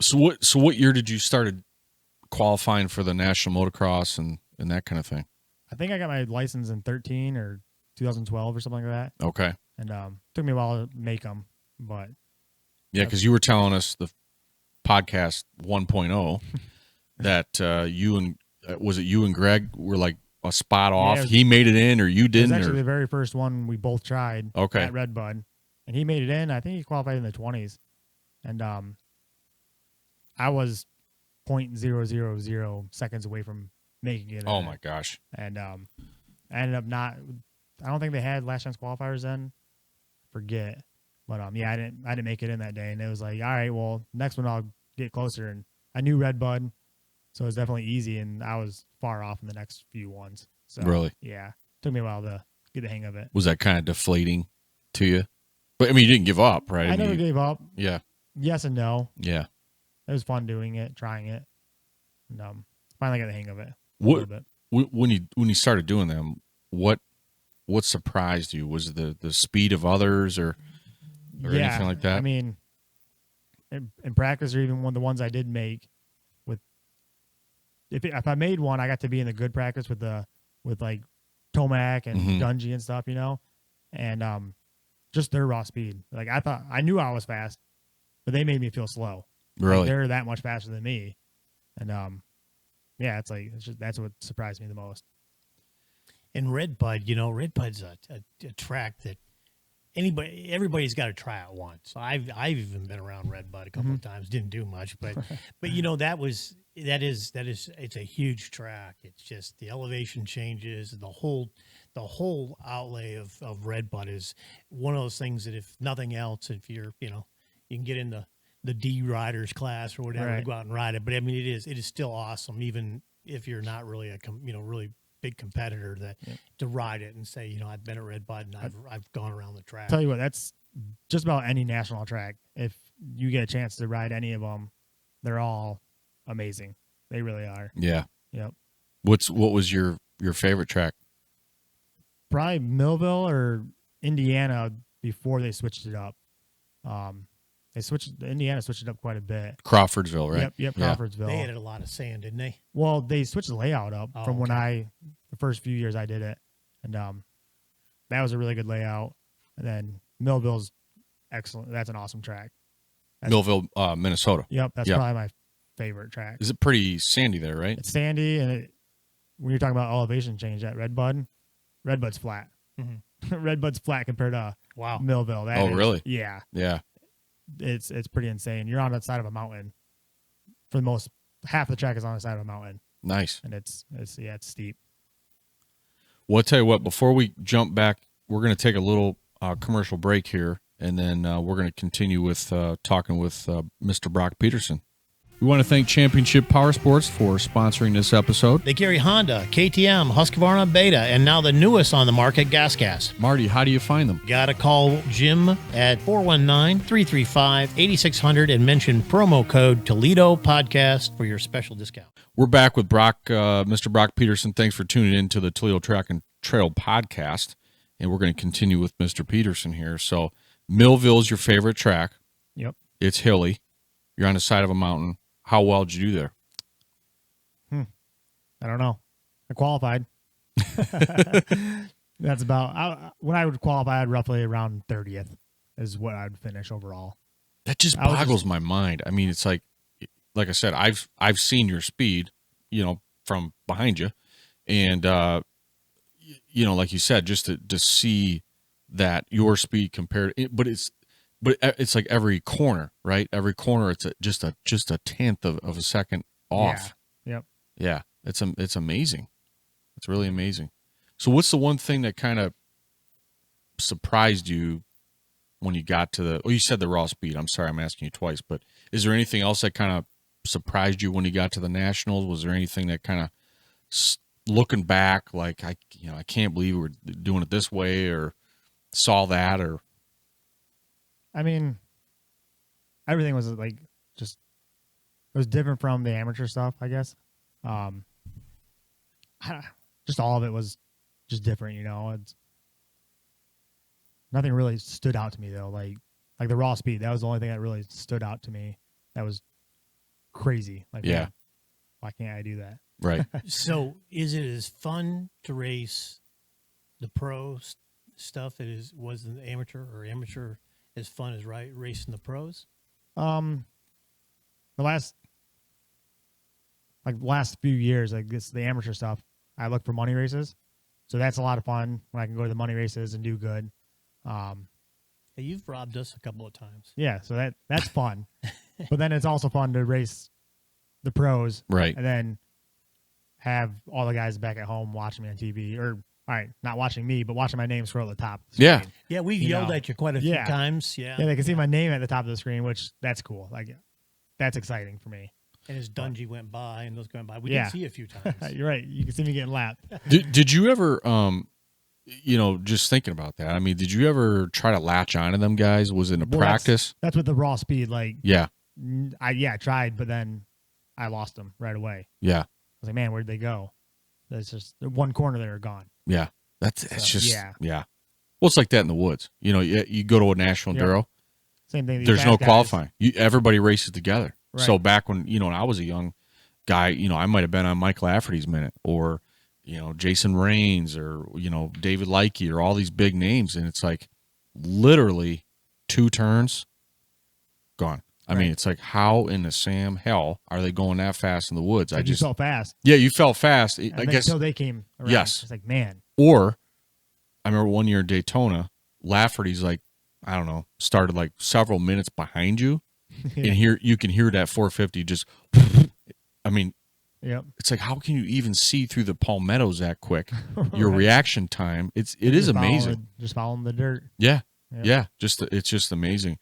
So what year did you started qualifying for the National Motocross and that kind of thing? I think I got my license in 13 or 2012 or something like that. Okay. And took me a while to make them, but yeah, because you were telling us the podcast 1.0 that you and was it you and Greg were like a spot off? He made it in, or you didn't? It was actually the very first one we both tried. Okay. At Redbud, and he made it in. I think he qualified in the 20s, and I was 0.000 seconds away from making it. Oh my gosh! And I ended up not. I don't think they had last chance qualifiers then. Forget, but yeah, I didn't make it in that day, and it was like, all right, well, next one I'll get closer, and I knew Redbud, so it was definitely easy, and I was far off in the next few ones. So really, yeah, took me a while to get the hang of it. Was that kind of deflating to you? But I mean, you didn't give up, right? I never gave up. Yeah. Yes and no. Yeah. It was fun doing it, trying it, and finally got the hang of it. What when you started doing them? What surprised you? Was it the speed of others or anything like that? I mean, in practice, or even one of the ones I did make, with if I made one, I got to be in the good practice with like Tomac and Dungy and stuff, and just their raw speed. Like I knew I was fast, but they made me feel slow. Really, like they're that much faster than me, and yeah, that's what surprised me the most. And Redbud, Redbud's a track that everybody's got to try it once. I've even been around Redbud a couple of times, didn't do much, but it's a huge track. It's just the elevation changes, the whole outlay of Redbud is one of those things that if nothing else, if you can get in the D riders class or whatever, to go out and ride it. But I mean, it is still awesome, even if you're not really a really big competitor, to ride it and say, I've been at Redbud and I've gone around the track. Tell you what, that's just about any national track. If you get a chance to ride any of them, they're all amazing. They really are. Yeah. Yep. What was your favorite track? Probably Millville or Indiana before they switched it up. Indiana switched it up quite a bit. Crawfordsville, right? Yep, Crawfordsville. They added a lot of sand, didn't they? Well, they switched the layout up from when the first few years I did it. And that was a really good layout. And then Millville's excellent. That's an awesome track. Millville, Minnesota. Yep, that's probably my favorite track. Is it pretty sandy there, right? It's sandy, and when you're talking about elevation change at Redbud's flat. Mm-hmm. Redbud's flat compared to Millville. Really? Yeah. Yeah. It's pretty insane. You're on the side of a mountain. For the most, half the track is on the side of a mountain. Nice. And it's steep. Well, I'll tell you what, before we jump back, we're going to take a little commercial break here, and then we're going to continue with talking with Mr. Broc Peterson. We want to thank Championship Power Sports for sponsoring this episode. They carry Honda, KTM, Husqvarna, Beta, and now the newest on the market, GasGas. Marty, how do you find them? Got to call Jim at 419-335-8600 and mention promo code Toledo Podcast for your special discount. We're back with Mr. Broc Peterson. Thanks for tuning in to the Toledo Track and Trail Podcast, and we're going to continue with Mr. Peterson here. So Millville's your favorite track. Yep. It's hilly. You're on the side of a mountain. How well did you do there? I don't know. I qualified. That's about when I would qualify. I'd roughly around 30th is what I'd finish overall. That just boggles my mind. I mean, it's like I said, I've seen your speed, from behind you, and like you said, just to see that your speed compared, but it's like every corner, right? Every corner, it's just a tenth of a second off. Yeah. Yep. Yeah. It's amazing. It's really amazing. So what's the one thing that kind of surprised you when you got to you said the raw speed. I'm sorry, I'm asking you twice, but is there anything else that kind of surprised you when you got to the Nationals? Was there anything that kind of, looking back, like, I can't believe we're doing it this way, or saw that, or? I mean, everything was it was different from the amateur stuff, I guess. Just all of it was just different, It's nothing really stood out to me though. Like the raw speed, that was the only thing that really stood out to me. That was crazy. Like, Yeah. man, why can't I do that? Right. So is it as fun to race the pro stuff as was an amateur, or amateur as fun as racing the pros? The last few years, like this, the amateur stuff, I look for money races. So that's a lot of fun when I can go to the money races and do good. Hey, you've robbed us a couple of times. Yeah, so that's fun. But then it's also fun to race the pros, Right. and then have all the guys back at home watching me on TV, or all right, not watching me, but watching my name scroll at the top of the Yeah. screen. Yeah, we've yelled at you quite a few Yeah. times. Yeah. Yeah, they can see my name at the top of the screen, which that's cool. Like, that's exciting for me. And as Dungy went by and those going by, we Yeah. did see a few times. You're right. You can see me getting lapped. Did you ever, just thinking about that? I mean, did you ever try to latch onto them guys? Was it in a Well, practice? That's with the raw speed. Like, Yeah. I tried, but then I lost them right away. Yeah. I was like, man, where'd they go? That's just one corner they were gone. Yeah. It's So, just, yeah. yeah. Well, it's like that in the woods. You go to a national Yep. enduro, Same thing. there's these no fast guys. qualifying. Everybody races together. Right. So back when, when I was a young guy, I might have been on Mike Lafferty's minute, or, Jason Raines, or, David Likey, or all these big names. And it's like literally 2 turns, gone. I mean, Right. it's like, how in the Sam hell are they going that fast in the woods? Like, you felt fast. Yeah, you felt fast. And I then guess, until they came around. Yes. It's like, man. or I remember one year in Daytona, Lafferty's like, I don't know, started like several minutes behind you. And here you can hear that 450 just, I mean, Yep. it's like, how can you even see through the palmettos that quick? Your Right. reaction time, it is Just amazing. Just following the dirt. Yeah. Yep. Yeah. It's just amazing.